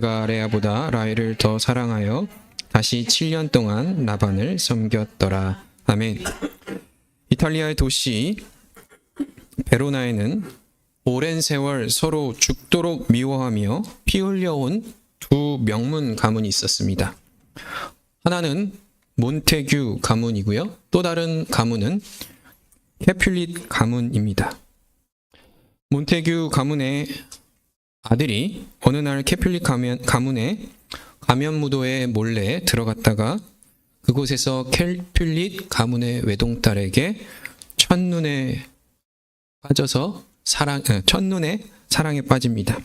그가 레아보다 라헬을 더 사랑하여 다시 7년 동안 라반을 섬겼더라. 아멘. 이탈리아의 도시 베로나에는 오랜 세월 서로 죽도록 미워하며 피 흘려온 두 명문 가문이 있었습니다. 하나는 몬테규 가문이고요. 또 다른 가문은 캐퓰릿 가문입니다. 몬테규 가문의 아들이 어느 날 캐퓰릿 가문의 가면무도에 몰래 들어갔다가 그곳에서 캐퓰릿 가문의 외동딸에게 첫눈에 사랑에 빠집니다.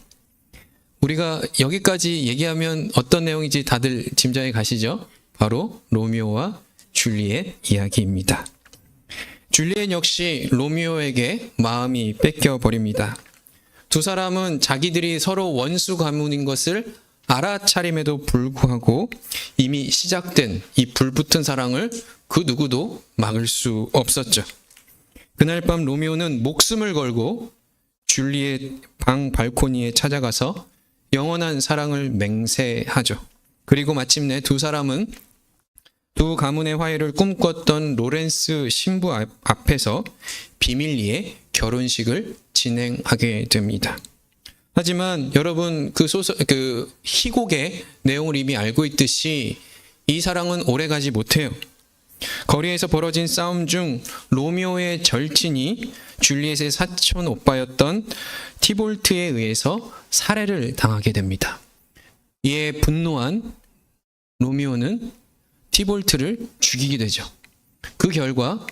우리가 여기까지 얘기하면 어떤 내용인지 다들 짐작해 가시죠? 바로 로미오와 줄리엣 이야기입니다. 줄리엣 역시 로미오에게 마음이 뺏겨버립니다. 두 사람은 자기들이 서로 원수 가문인 것을 알아차림에도 불구하고 이미 시작된 이 불붙은 사랑을 그 누구도 막을 수 없었죠. 그날 밤 로미오는 목숨을 걸고 줄리엣 방 발코니에 찾아가서 영원한 사랑을 맹세하죠. 그리고 마침내 두 사람은 두 가문의 화해를 꿈꿨던 로렌스 신부 앞에서 비밀리에 결혼식을 진행하게 됩니다. 하지만 여러분 그 희곡의 내용을 이미 알고 있듯이 이 사랑은 오래가지 못해요. 거리에서 벌어진 싸움 중 로미오의 절친이 줄리엣의 사촌 오빠였던 티볼트에 의해서 살해를 당하게 됩니다. 이에 분노한 로미오는 티볼트를 죽이게 되죠. 그 결과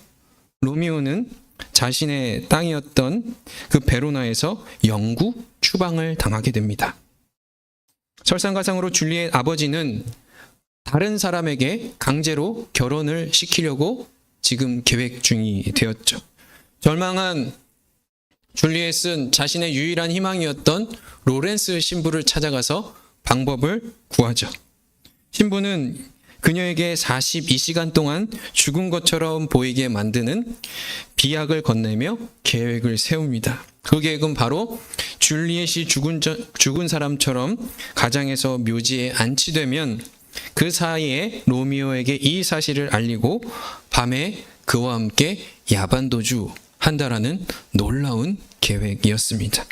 로미오는 자신의 땅이었던 그 베로나에서 영구 추방을 당하게 됩니다. 설상가상으로 줄리엣 아버지는 다른 사람에게 강제로 결혼을 시키려고 지금 계획 중이 되었죠. 절망한 줄리엣은 자신의 유일한 희망이었던 로렌스 신부를 찾아가서 방법을 구하죠. 신부는 그녀에게 42시간 동안 죽은 것처럼 보이게 만드는 비약을 건네며 계획을 세웁니다. 그 계획은 바로 줄리엣이 죽은 사람처럼 가장에서 묘지에 안치되면 그 사이에 로미오에게 이 사실을 알리고 밤에 그와 함께 야반도주 한다라는 놀라운 계획이었습니다.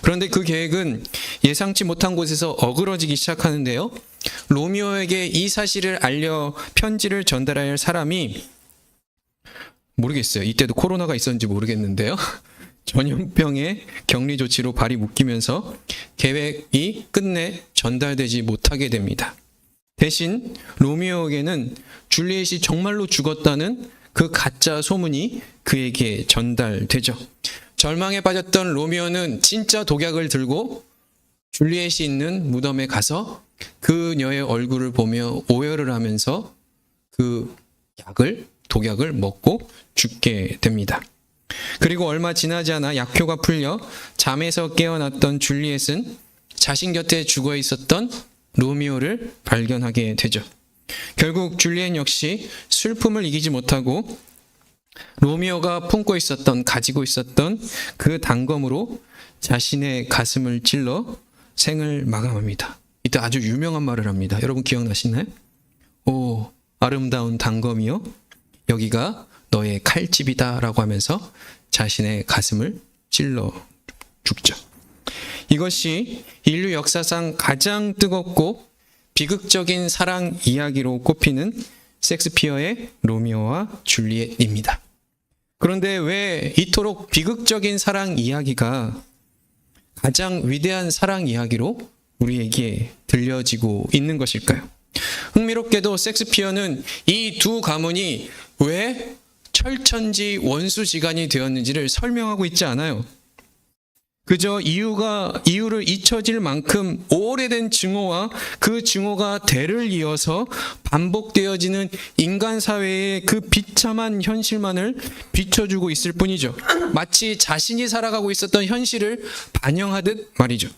그런데 그 계획은 예상치 못한 곳에서 어그러지기 시작하는데요. 로미오에게 이 사실을 알려 편지를 전달할 사람이 모르겠어요. 이때도 코로나가 있었는지 모르겠는데요. 전염병의 격리 조치로 발이 묶이면서 계획이 끝내 전달되지 못하게 됩니다. 대신 로미오에게는 줄리엣이 정말로 죽었다는 그 가짜 소문이 그에게 전달되죠. 절망에 빠졌던 로미오는 진짜 독약을 들고 줄리엣이 있는 무덤에 가서 그녀의 얼굴을 보며 오열을 하면서 그 독약을 먹고 죽게 됩니다. 그리고 얼마 지나지 않아 약효가 풀려 잠에서 깨어났던 줄리엣은 자신 곁에 죽어 있었던 로미오를 발견하게 되죠. 결국 줄리엣 역시 슬픔을 이기지 못하고 로미오가 가지고 있었던 그 단검으로 자신의 가슴을 찔러 생을 마감합니다. 이때 아주 유명한 말을 합니다. 여러분 기억나시나요? 오, 아름다운 단검이요, 여기가 너의 칼집이다 라고 하면서 자신의 가슴을 찔러 죽죠. 이것이 인류 역사상 가장 뜨겁고 비극적인 사랑 이야기로 꼽히는 셰익스피어의 로미오와 줄리엣입니다. 그런데 왜 이토록 비극적인 사랑 이야기가 가장 위대한 사랑 이야기로 우리에게 들려지고 있는 것일까요? 흥미롭게도 셰익스피어는 이 두 가문이 왜 철천지 원수지간이 되었는지를 설명하고 있지 않아요. 그저 이유를 잊혀질 만큼 오래된 증오와 그 증오가 대를 이어서 반복되어지는 인간 사회의 그 비참한 현실만을 비춰주고 있을 뿐이죠. 마치 자신이 살아가고 있었던 현실을 반영하듯 말이죠.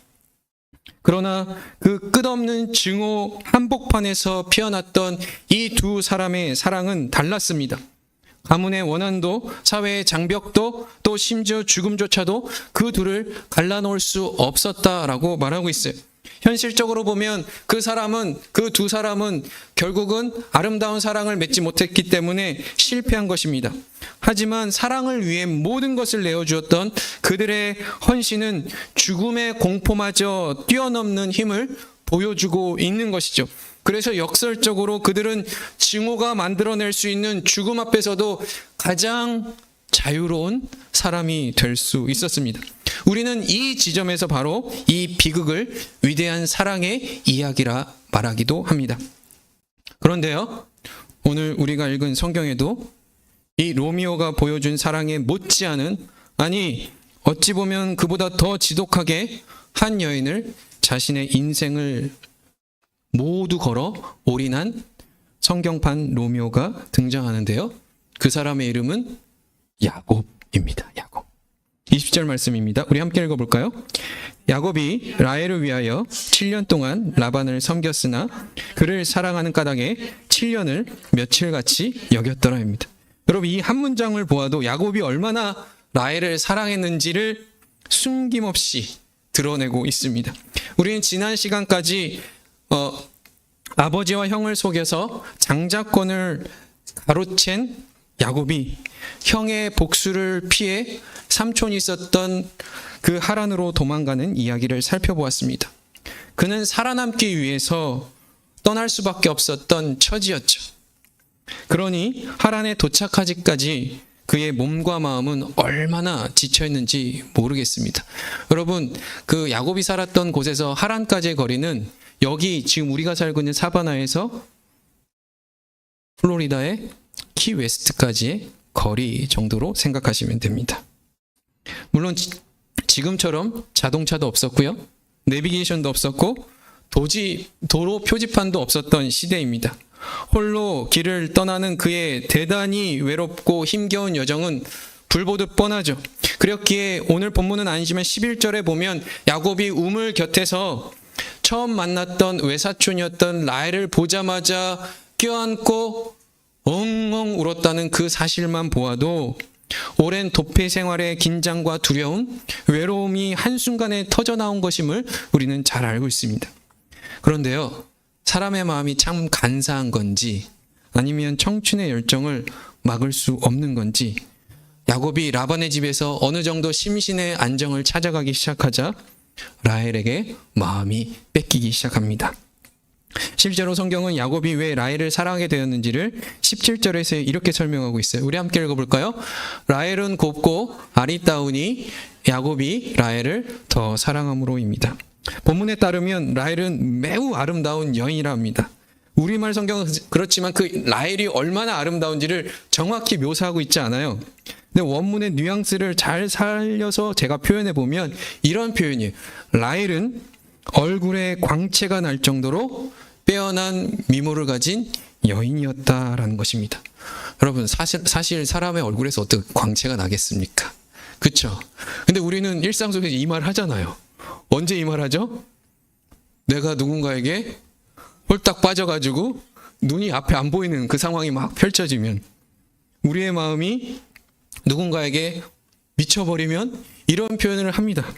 그러나 그 끝없는 증오 한복판에서 피어났던 이 두 사람의 사랑은 달랐습니다. 가문의 원한도 사회의 장벽도 또 심지어 죽음조차도 그 둘을 갈라놓을 수 없었다라고 말하고 있어요. 현실적으로 보면 그 두 사람은 결국은 아름다운 사랑을 맺지 못했기 때문에 실패한 것입니다. 하지만 사랑을 위해 모든 것을 내어주었던 그들의 헌신은 죽음의 공포마저 뛰어넘는 힘을 보여주고 있는 것이죠. 그래서 역설적으로 그들은 증오가 만들어낼 수 있는 죽음 앞에서도 가장 자유로운 사람이 될 수 있었습니다. 우리는 이 지점에서 바로 이 비극을 위대한 사랑의 이야기라 말하기도 합니다. 그런데요, 오늘 우리가 읽은 성경에도 이 로미오가 보여준 사랑에 못지않은, 아니 어찌 보면 그보다 더 지독하게 한 여인을 자신의 인생을 모두 걸어 올인한 성경판 로미오가 등장하는데요. 그 사람의 이름은 야곱입니다. 야곱. 20절 말씀입니다. 우리 함께 읽어볼까요? 야곱이 라헬을 위하여 7년 동안 라반을 섬겼으나 그를 사랑하는 까닭에 7년을 며칠같이 여겼더라입니다. 여러분, 이 한 문장을 보아도 야곱이 얼마나 라헬을 사랑했는지를 숨김없이 드러내고 있습니다. 우리는 지난 시간까지 아버지와 형을 속여서 장자권을 가로챈 야곱이 형의 복수를 피해 삼촌이 있었던 그 하란으로 도망가는 이야기를 살펴보았습니다. 그는 살아남기 위해서 떠날 수밖에 없었던 처지였죠. 그러니 하란에 도착하기까지 그의 몸과 마음은 얼마나 지쳐있는지 모르겠습니다. 여러분, 그 야곱이 살았던 곳에서 하란까지의 거리는 여기 지금 우리가 살고 있는 사바나에서 플로리다의 키웨스트까지의 거리 정도로 생각하시면 됩니다. 물론 지금처럼 자동차도 없었고요, 내비게이션도 없었고 도로 표지판도 없었던 시대입니다. 홀로 길을 떠나는 그의 대단히 외롭고 힘겨운 여정은 불보듯 뻔하죠. 그렇기에 오늘 본문은 아니지만 11절에 보면 야곱이 우물 곁에서 처음 만났던 외사촌이었던 라헬을 보자마자 껴안고 엉엉 울었다는 그 사실만 보아도 오랜 도피 생활의 긴장과 두려움, 외로움이 한순간에 터져나온 것임을 우리는 잘 알고 있습니다. 그런데요, 사람의 마음이 참 간사한 건지 아니면 청춘의 열정을 막을 수 없는 건지 야곱이 라반의 집에서 어느 정도 심신의 안정을 찾아가기 시작하자 라헬에게 마음이 뺏기기 시작합니다. 실제로 성경은 야곱이 왜 라헬을 사랑하게 되었는지를 17절에서 이렇게 설명하고 있어요. 우리 함께 읽어볼까요? 라헬은 곱고 아리따우니 야곱이 라헬을 더 사랑함으로입니다. 본문에 따르면 라헬은 매우 아름다운 여인이라 합니다. 우리말 성경은 그렇지만 그 라헬이 얼마나 아름다운지를 정확히 묘사하고 있지 않아요. 근데 원문의 뉘앙스를 잘 살려서 제가 표현해 보면 이런 표현이에요. 라헬은 얼굴에 광채가 날 정도로 빼어난 미모를 가진 여인이었다라는 것입니다. 여러분, 사실 사람의 얼굴에서 어떻게 광채가 나겠습니까? 그렇죠? 근데 우리는 일상 속에서 이 말 하잖아요. 언제 이 말 하죠? 내가 누군가에게 홀딱 빠져가지고 눈이 앞에 안 보이는 그 상황이 막 펼쳐지면, 우리의 마음이 누군가에게 미쳐버리면 이런 표현을 합니다.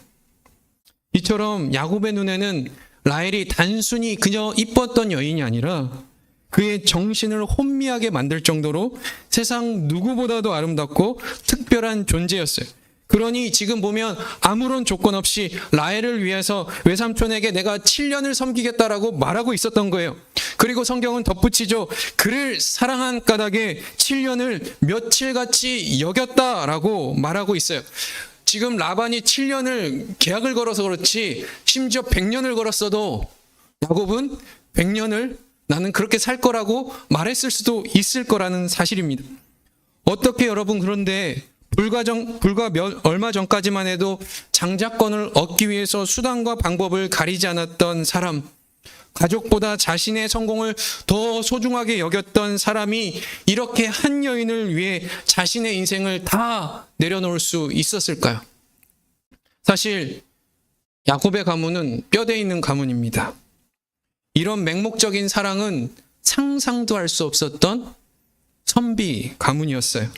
이처럼 야곱의 눈에는 라헬이 단순히 그저 이뻤던 여인이 아니라 그의 정신을 혼미하게 만들 정도로 세상 누구보다도 아름답고 특별한 존재였어요. 그러니 지금 보면 아무런 조건 없이 라헬을 위해서 외삼촌에게 내가 7년을 섬기겠다라고 말하고 있었던 거예요. 그리고 성경은 덧붙이죠. 그를 사랑한 까닭에 7년을 며칠같이 여겼다라고 말하고 있어요. 지금 라반이 7년을 계약을 걸어서 그렇지 심지어 100년을 걸었어도 야곱은 100년을 나는 그렇게 살 거라고 말했을 수도 있을 거라는 사실입니다. 어떻게 여러분, 그런데 얼마 전까지만 해도 장자권을 얻기 위해서 수단과 방법을 가리지 않았던 사람, 가족보다 자신의 성공을 더 소중하게 여겼던 사람이 이렇게 한 여인을 위해 자신의 인생을 다 내려놓을 수 있었을까요? 사실 야곱의 가문은 뼈대 있는 가문입니다. 이런 맹목적인 사랑은 상상도 할 수 없었던 선비 가문이었어요.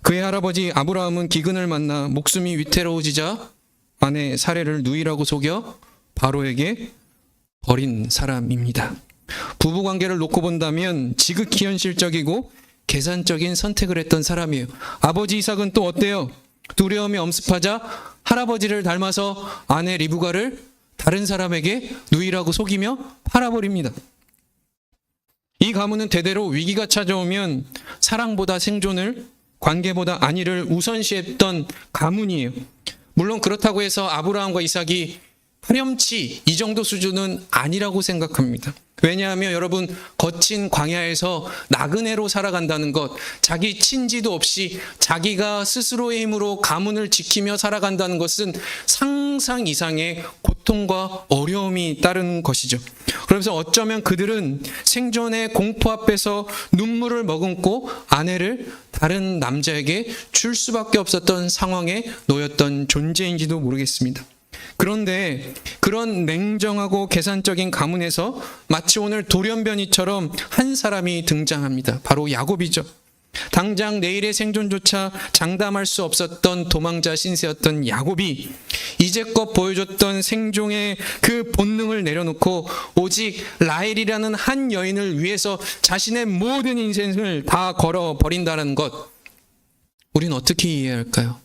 그의 할아버지 아브라함은 기근을 만나 목숨이 위태로워지자 아내 사레를 누이라고 속여 바로에게 버린 사람입니다. 부부관계를 놓고 본다면 지극히 현실적이고 계산적인 선택을 했던 사람이에요. 아버지 이삭은 또 어때요? 두려움이 엄습하자 할아버지를 닮아서 아내 리브가를 다른 사람에게 누이라고 속이며 팔아버립니다. 이 가문은 대대로 위기가 찾아오면 사랑보다 생존을, 관계보다 안위를 우선시했던 가문이에요. 물론 그렇다고 해서 아브라함과 이삭이 파렴치 이 정도 수준은 아니라고 생각합니다. 왜냐하면 여러분, 거친 광야에서 나그네로 살아간다는 것, 자기 친지도 없이 자기가 스스로의 힘으로 가문을 지키며 살아간다는 것은 상상 이상의 고통과 어려움이 따르는 것이죠. 그러면서 어쩌면 그들은 생존의 공포 앞에서 눈물을 머금고 아내를 다른 남자에게 줄 수밖에 없었던 상황에 놓였던 존재인지도 모르겠습니다. 그런데 그런 냉정하고 계산적인 가문에서 마치 오늘 돌연변이처럼 한 사람이 등장합니다. 바로 야곱이죠. 당장 내일의 생존조차 장담할 수 없었던 도망자 신세였던 야곱이 이제껏 보여줬던 생존의 그 본능을 내려놓고 오직 라헬이라는 한 여인을 위해서 자신의 모든 인생을 다 걸어버린다는 것, 우린 어떻게 이해할까요?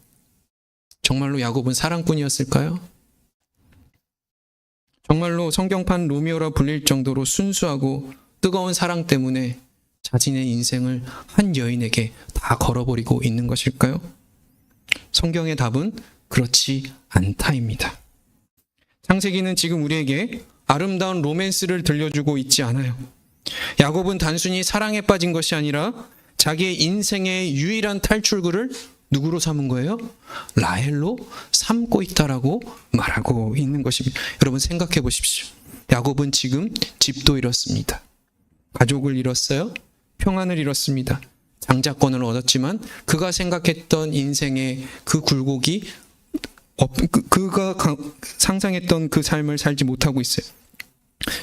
정말로 야곱은 사랑꾼이었을까요? 정말로 성경판 로미오라 불릴 정도로 순수하고 뜨거운 사랑 때문에 자신의 인생을 한 여인에게 다 걸어버리고 있는 것일까요? 성경의 답은 그렇지 않다입니다. 창세기는 지금 우리에게 아름다운 로맨스를 들려주고 있지 않아요. 야곱은 단순히 사랑에 빠진 것이 아니라 자기의 인생의 유일한 탈출구를 누구로 삼은 거예요? 라헬로 삼고 있다라고 말하고 있는 것입니다. 여러분 생각해 보십시오. 야곱은 지금 집도 잃었습니다. 가족을 잃었어요. 평안을 잃었습니다. 장자권을 얻었지만 그가 생각했던 인생의 그 굴곡이 그가 상상했던 그 삶을 살지 못하고 있어요.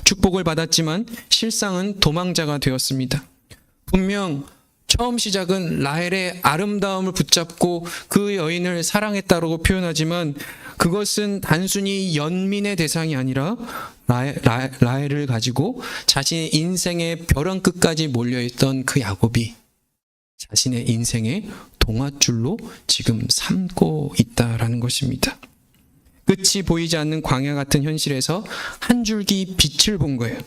축복을 받았지만 실상은 도망자가 되었습니다. 분명 처음 시작은 라헬의 아름다움을 붙잡고 그 여인을 사랑했다고 표현하지만 그것은 단순히 연민의 대상이 아니라 라헬을 가지고 자신의 인생의 벼랑 끝까지 몰려있던 그 야곱이 자신의 인생의 동아줄로 지금 삼고 있다라는 것입니다. 끝이 보이지 않는 광야 같은 현실에서 한 줄기 빛을 본 거예요.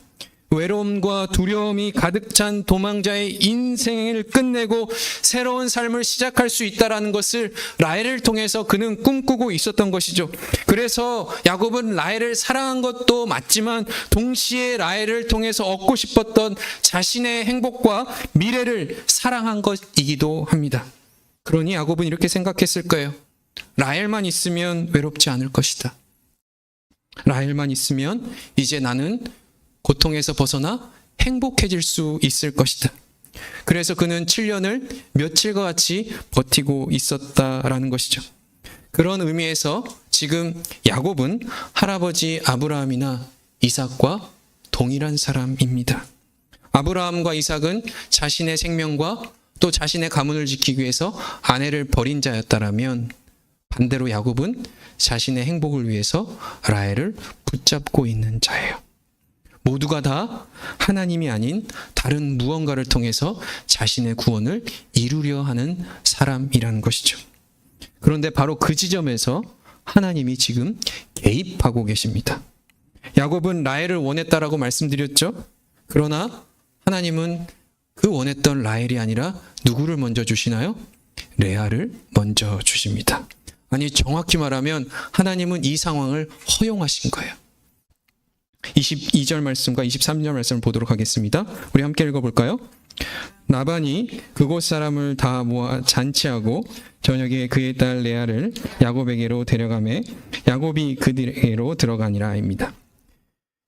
외로움과 두려움이 가득 찬 도망자의 인생을 끝내고 새로운 삶을 시작할 수 있다는 것을 라헬을 통해서 그는 꿈꾸고 있었던 것이죠. 그래서 야곱은 라헬을 사랑한 것도 맞지만 동시에 라헬을 통해서 얻고 싶었던 자신의 행복과 미래를 사랑한 것이기도 합니다. 그러니 야곱은 이렇게 생각했을 거예요. 라헬만 있으면 외롭지 않을 것이다. 라헬만 있으면 이제 나는 고통에서 벗어나 행복해질 수 있을 것이다. 그래서 그는 7년을 며칠과 같이 버티고 있었다라는 것이죠. 그런 의미에서 지금 야곱은 할아버지 아브라함이나 이삭과 동일한 사람입니다. 아브라함과 이삭은 자신의 생명과 또 자신의 가문을 지키기 위해서 아내를 버린 자였다라면 반대로 야곱은 자신의 행복을 위해서 라헬을 붙잡고 있는 자예요. 모두가 다 하나님이 아닌 다른 무언가를 통해서 자신의 구원을 이루려 하는 사람이라는 것이죠. 그런데 바로 그 지점에서 하나님이 지금 개입하고 계십니다. 야곱은 라헬을 원했다라고 말씀드렸죠. 그러나 하나님은 그 원했던 라헬이 아니라 누구를 먼저 주시나요? 레아를 먼저 주십니다. 아니, 정확히 말하면 하나님은 이 상황을 허용하신 거예요. 22절 말씀과 23절 말씀을 보도록 하겠습니다. 우리 함께 읽어볼까요? 라반이 그곳 사람을 다 모아 잔치하고 저녁에 그의 딸 레아를 야곱에게로 데려가매 야곱이 그들에게로 들어가니라입니다.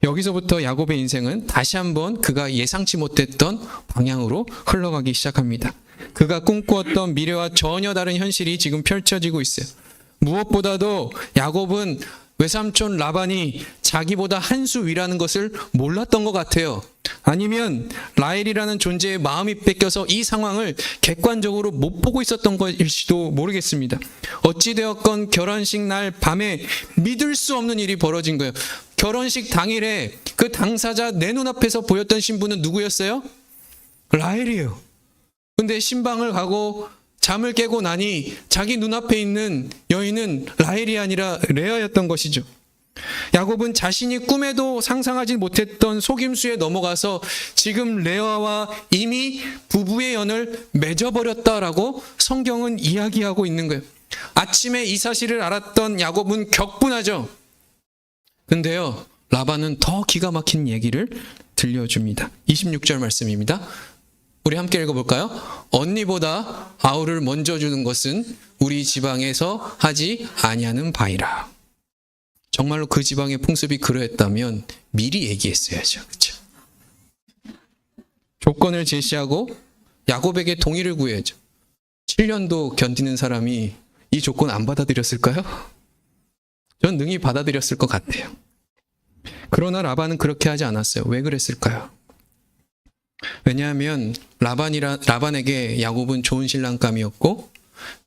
여기서부터 야곱의 인생은 다시 한번 그가 예상치 못했던 방향으로 흘러가기 시작합니다. 그가 꿈꾸었던 미래와 전혀 다른 현실이 지금 펼쳐지고 있어요. 무엇보다도 야곱은 외삼촌 라반이 자기보다 한 수 위라는 것을 몰랐던 것 같아요. 아니면 라헬이라는 존재의 마음이 뺏겨서 이 상황을 객관적으로 못 보고 있었던 것일지도 모르겠습니다. 어찌되었건 결혼식 날 밤에 믿을 수 없는 일이 벌어진 거예요. 결혼식 당일에 그 당사자 내 눈앞에서 보였던 신부는 누구였어요? 라헬이에요. 근데 신방을 가고 잠을 깨고 나니 자기 눈앞에 있는 여인은 라헬이 아니라 레아였던 것이죠. 야곱은 자신이 꿈에도 상상하지 못했던 속임수에 넘어가서 지금 레아와 이미 부부의 연을 맺어버렸다라고 성경은 이야기하고 있는 거예요. 아침에 이 사실을 알았던 야곱은 격분하죠. 근데요, 라반은 더 기가 막힌 얘기를 들려줍니다. 26절 말씀입니다. 우리 함께 읽어볼까요? 언니보다 아우를 먼저 주는 것은 우리 지방에서 하지 아니하는 바이라. 정말로 그 지방의 풍습이 그러했다면 미리 얘기했어야죠. 그렇죠? 조건을 제시하고 야곱에게 동의를 구해야죠. 7년도 견디는 사람이 이 조건 안 받아들였을까요? 전 능히 받아들였을 것 같아요. 그러나 라반은 그렇게 하지 않았어요. 왜 그랬을까요? 왜냐하면 라반에게 야곱은 좋은 신랑감이었고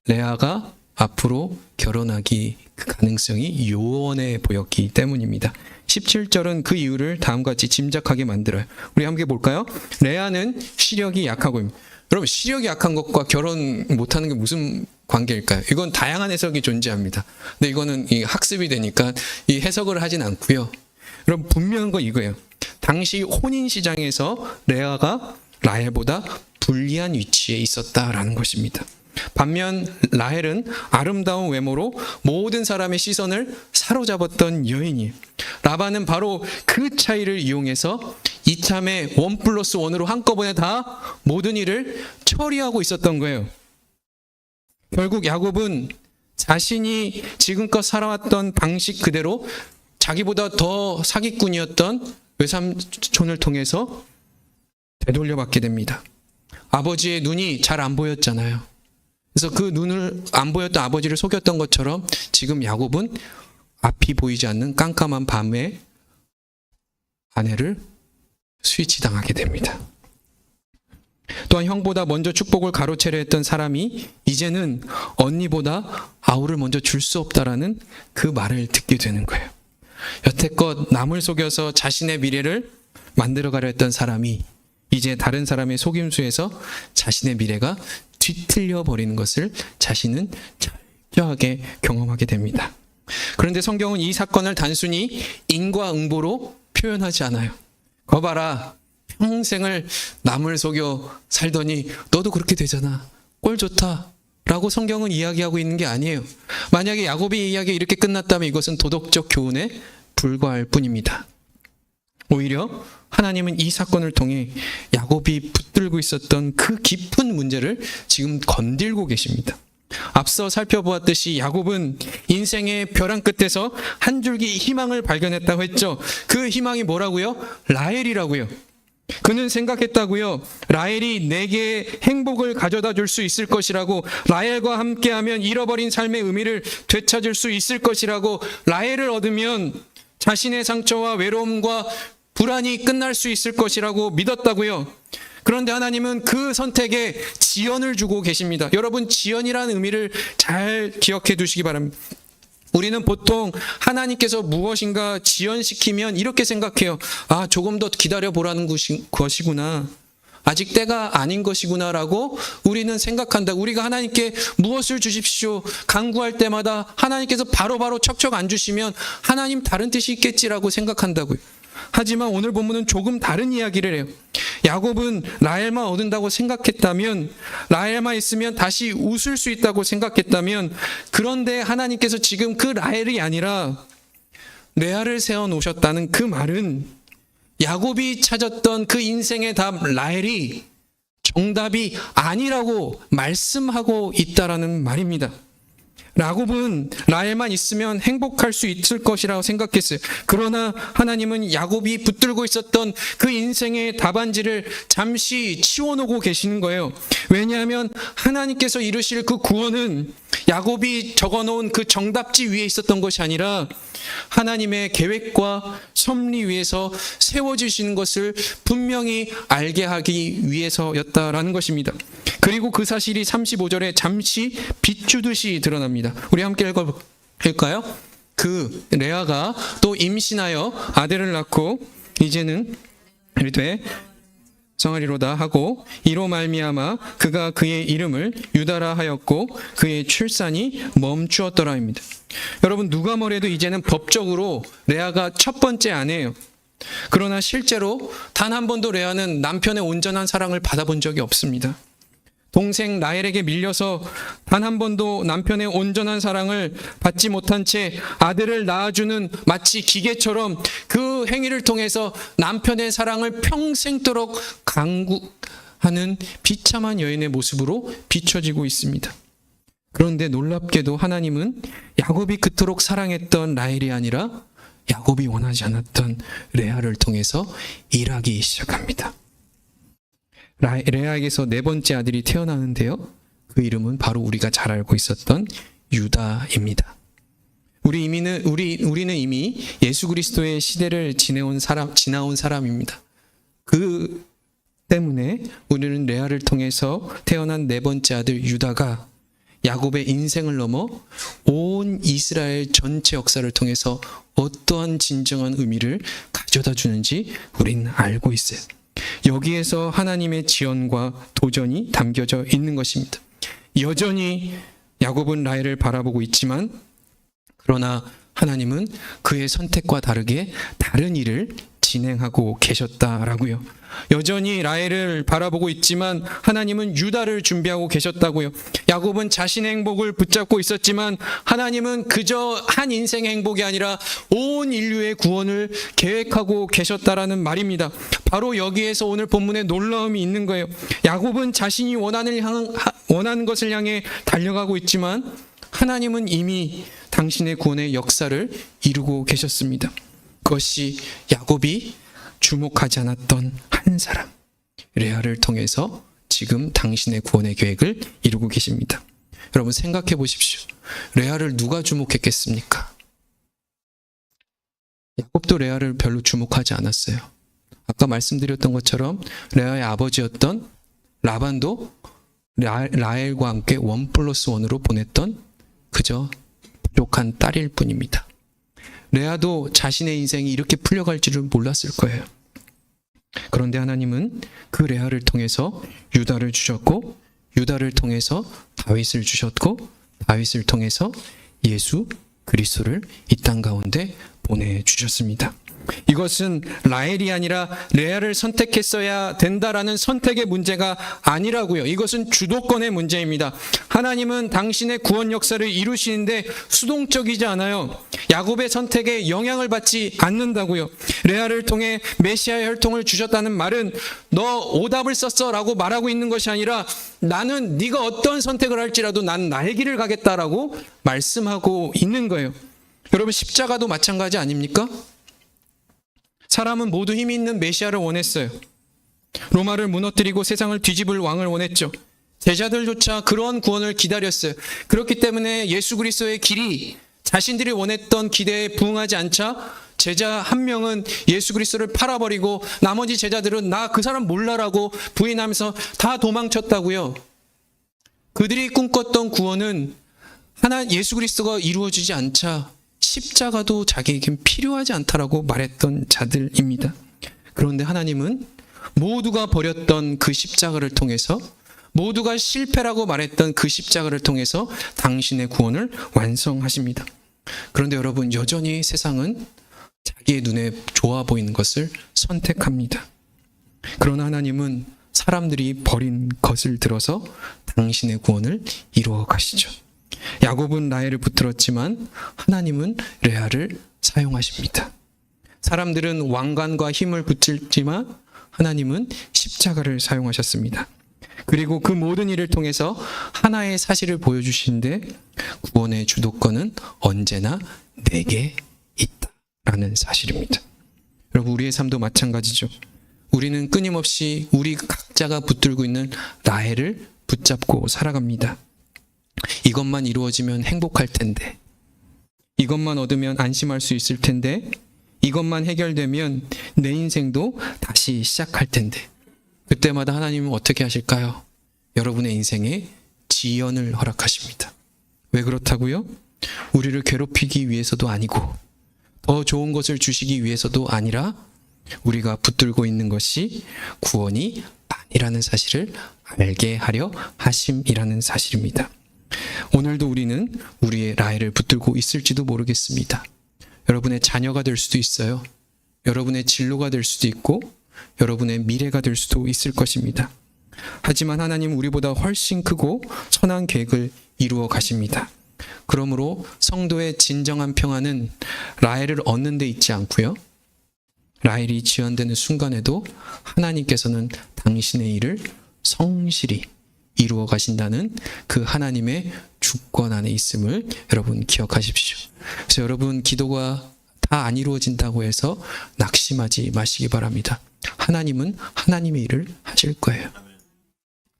레아가 앞으로 결혼하기 그 가능성이 요원해 보였기 때문입니다. 17절은 그 이유를 다음과 같이 짐작하게 만들어요. 우리 함께 볼까요? 레아는 시력이 약하고, 여러분 시력이 약한 것과 결혼 못하는 게 무슨 관계일까요? 이건 다양한 해석이 존재합니다. 근데 이거는 이 학습이 되니까 이 해석을 하진 않고요. 여러분 분명한 거 이거예요. 당시 혼인 시장에서 레아가 라헬보다 불리한 위치에 있었다라는 것입니다. 반면 라헬은 아름다운 외모로 모든 사람의 시선을 사로잡았던 여인이에요. 라반은 바로 그 차이를 이용해서 이참에 1+1으로 한꺼번에 다 모든 일을 처리하고 있었던 거예요. 결국 야곱은 자신이 지금껏 살아왔던 방식 그대로 자기보다 더 사기꾼이었던 외삼촌을 통해서 되돌려받게 됩니다. 아버지의 눈이 잘 안 보였잖아요. 그래서 그 눈을 안 보였던 아버지를 속였던 것처럼 지금 야곱은 앞이 보이지 않는 깜깜한 밤에 아내를 스위치당하게 됩니다. 또한 형보다 먼저 축복을 가로채려 했던 사람이 이제는 언니보다 아우를 먼저 줄 수 없다라는 그 말을 듣게 되는 거예요. 여태껏 남을 속여서 자신의 미래를 만들어가려 했던 사람이 이제 다른 사람의 속임수에서 자신의 미래가 뒤틀려 버리는 것을 자신은 철저하게 경험하게 됩니다. 그런데 성경은 이 사건을 단순히 인과응보로 표현하지 않아요. 거 봐라, 평생을 남을 속여 살더니 너도 그렇게 되잖아, 꼴 좋다 라고 성경은 이야기하고 있는 게 아니에요. 만약에 야곱의 이야기가 이렇게 끝났다면 이것은 도덕적 교훈에 불과할 뿐입니다. 오히려 하나님은 이 사건을 통해 야곱이 붙들고 있었던 그 깊은 문제를 지금 건들고 계십니다. 앞서 살펴보았듯이 야곱은 인생의 벼랑 끝에서 한 줄기 희망을 발견했다고 했죠. 그 희망이 뭐라고요? 라헬이라고요. 그는 생각했다고요. 라헬이 내게 행복을 가져다 줄 수 있을 것이라고, 라헬과 함께하면 잃어버린 삶의 의미를 되찾을 수 있을 것이라고, 라헬을 얻으면 자신의 상처와 외로움과 불안이 끝날 수 있을 것이라고 믿었다고요. 그런데 하나님은 그 선택에 지연을 주고 계십니다. 여러분, 지연이라는 의미를 잘 기억해 두시기 바랍니다. 우리는 보통 하나님께서 무엇인가 지연시키면 이렇게 생각해요. 아, 조금 더 기다려보라는 것이구나. 아직 때가 아닌 것이구나라고 우리는 생각한다. 우리가 하나님께 무엇을 주십시오 간구할 때마다 하나님께서 바로바로 척척 안 주시면 하나님 다른 뜻이 있겠지라고 생각한다고요. 하지만 오늘 본문은 조금 다른 이야기를 해요. 야곱은 라헬만 얻는다고 생각했다면, 라헬만 있으면 다시 웃을 수 있다고 생각했다면, 그런데 하나님께서 지금 그 라헬이 아니라 레아를 세워 놓으셨다는 그 말은 야곱이 찾았던 그 인생의 답 라헬이 정답이 아니라고 말씀하고 있다라는 말입니다. 야곱은 라헬만 있으면 행복할 수 있을 것이라고 생각했어요. 그러나 하나님은 야곱이 붙들고 있었던 그 인생의 답안지를 잠시 치워놓고 계시는 거예요. 왜냐하면 하나님께서 이루실 그 구원은 야곱이 적어놓은 그 정답지 위에 있었던 것이 아니라 하나님의 계획과 섭리 위에서 세워지시는 것을 분명히 알게 하기 위해서였다라는 것입니다. 그리고 그 사실이 35절에 잠시 비추듯이 드러납니다. 우리 함께 읽어볼까요? 그 레아가 또 임신하여 아들을 낳고 이제는 이르되 성하리로다 하고 이로 말미암아 그가 그의 이름을 유다라 하였고 그의 출산이 멈추었더라입니다. 여러분, 누가 뭐래도 이제는 법적으로 레아가 첫 번째 아내예요. 그러나 실제로 단 한 번도 레아는 남편의 온전한 사랑을 받아본 적이 없습니다. 동생 라헬에게 밀려서 단 한 번도 남편의 온전한 사랑을 받지 못한 채 아들을 낳아주는 마치 기계처럼 그 행위를 통해서 남편의 사랑을 평생도록 강구하는 비참한 여인의 모습으로 비춰지고 있습니다. 그런데 놀랍게도 하나님은 야곱이 그토록 사랑했던 라헬이 아니라 야곱이 원하지 않았던 레아를 통해서 일하기 시작합니다. 레아에게서 네 번째 아들이 태어나는데요. 그 이름은 바로 우리가 잘 알고 있었던 유다입니다. 우리는 이미 예수 그리스도의 시대를 지나온 사람입니다. 그 때문에 우리는 레아를 통해서 태어난 네 번째 아들 유다가 야곱의 인생을 넘어 온 이스라엘 전체 역사를 통해서 어떠한 진정한 의미를 가져다 주는지 우리는 알고 있어요. 여기에서 하나님의 지원과 도전이 담겨져 있는 것입니다. 여전히 야곱은 라헬을 바라보고 있지만 그러나 하나님은 그의 선택과 다르게 다른 일을 진행하고 계셨다라고요. 여전히 라헬을 바라보고 있지만 하나님은 유다를 준비하고 계셨다고요. 야곱은 자신의 행복을 붙잡고 있었지만 하나님은 그저 한 인생의 행복이 아니라 온 인류의 구원을 계획하고 계셨다라는 말입니다. 바로 여기에서 오늘 본문에 놀라움이 있는 거예요. 야곱은 자신이 원하는 것을 향해 달려가고 있지만 하나님은 이미 당신의 구원의 역사를 이루고 계셨습니다. 그것이 야곱이 주목하지 않았던 한 사람 레아를 통해서 지금 당신의 구원의 계획을 이루고 계십니다. 여러분, 생각해 보십시오. 레아를 누가 주목했겠습니까? 야곱도 레아를 별로 주목하지 않았어요. 아까 말씀드렸던 것처럼 레아의 아버지였던 라반도 라헬과 함께 1+1으로 보냈던 그저 부족한 딸일 뿐입니다. 레아도 자신의 인생이 이렇게 풀려갈 줄은 몰랐을 거예요. 그런데 하나님은 그 레아를 통해서 유다를 주셨고 유다를 통해서 다윗을 주셨고 다윗을 통해서 예수 그리스도를 이 땅 가운데 보내주셨습니다. 이것은 라헬이 아니라 레아를 선택했어야 된다라는 선택의 문제가 아니라고요. 이것은 주도권의 문제입니다. 하나님은 당신의 구원 역사를 이루시는데 수동적이지 않아요. 야곱의 선택에 영향을 받지 않는다고요. 레아를 통해 메시아의 혈통을 주셨다는 말은 너 오답을 썼어 라고 말하고 있는 것이 아니라 나는 네가 어떤 선택을 할지라도 난 나의 길을 가겠다라고 말씀하고 있는 거예요. 여러분, 십자가도 마찬가지 아닙니까? 사람은 모두 힘이 있는 메시아를 원했어요. 로마를 무너뜨리고 세상을 뒤집을 왕을 원했죠. 제자들조차 그러한 구원을 기다렸어요. 그렇기 때문에 예수 그리스도의 길이 자신들이 원했던 기대에 부응하지 않자 제자 한 명은 예수 그리스도를 팔아버리고 나머지 제자들은 나 그 사람 몰라라고 부인하면서 다 도망쳤다고요. 그들이 꿈꿨던 구원은 예수 그리스도가 이루어지지 않자 십자가도 자기에겐 필요하지 않다라고 말했던 자들입니다. 그런데 하나님은 모두가 버렸던 그 십자가를 통해서, 모두가 실패라고 말했던 그 십자가를 통해서 당신의 구원을 완성하십니다. 그런데 여러분, 여전히 세상은 자기의 눈에 좋아 보이는 것을 선택합니다. 그러나 하나님은 사람들이 버린 것을 들어서 당신의 구원을 이루어 가시죠. 야곱은 라헬을 붙들었지만 하나님은 레아를 사용하십니다. 사람들은 왕관과 힘을 붙였지만 하나님은 십자가를 사용하셨습니다. 그리고 그 모든 일을 통해서 하나의 사실을 보여주시는데 구원의 주도권은 언제나 내게 있다라는 사실입니다. 여러분, 우리의 삶도 마찬가지죠. 우리는 끊임없이 우리 각자가 붙들고 있는 라헬을 붙잡고 살아갑니다. 이것만 이루어지면 행복할 텐데, 이것만 얻으면 안심할 수 있을 텐데, 이것만 해결되면 내 인생도 다시 시작할 텐데, 그때마다 하나님은 어떻게 하실까요? 여러분의 인생에 지연을 허락하십니다. 왜 그렇다고요? 우리를 괴롭히기 위해서도 아니고 더 좋은 것을 주시기 위해서도 아니라 우리가 붙들고 있는 것이 구원이 아니라는 사실을 알게 하려 하심이라는 사실입니다. 오늘도 우리는 우리의 라헬을 붙들고 있을지도 모르겠습니다. 여러분의 자녀가 될 수도 있어요. 여러분의 진로가 될 수도 있고 여러분의 미래가 될 수도 있을 것입니다. 하지만 하나님은 우리보다 훨씬 크고 선한 계획을 이루어 가십니다. 그러므로 성도의 진정한 평안은 라헬을 얻는 데 있지 않고요. 라헬이 지연되는 순간에도 하나님께서는 당신의 일을 성실히 이루어 가신다는 그 하나님의 주권 안에 있음을 여러분 기억하십시오. 그래서 여러분 기도가 다 안 이루어진다고 해서 낙심하지 마시기 바랍니다. 하나님은 하나님의 일을 하실 거예요.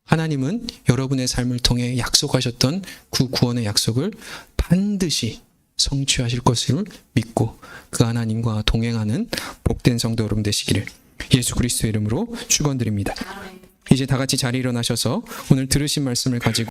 하나님은 여러분의 삶을 통해 약속하셨던 그 구원의 약속을 반드시 성취하실 것을 믿고 그 하나님과 동행하는 복된 성도 여러분 되시기를 예수 그리스도의 이름으로 축원드립니다. 이제 다 같이 자리에 일어나셔서 오늘 들으신 말씀을 가지고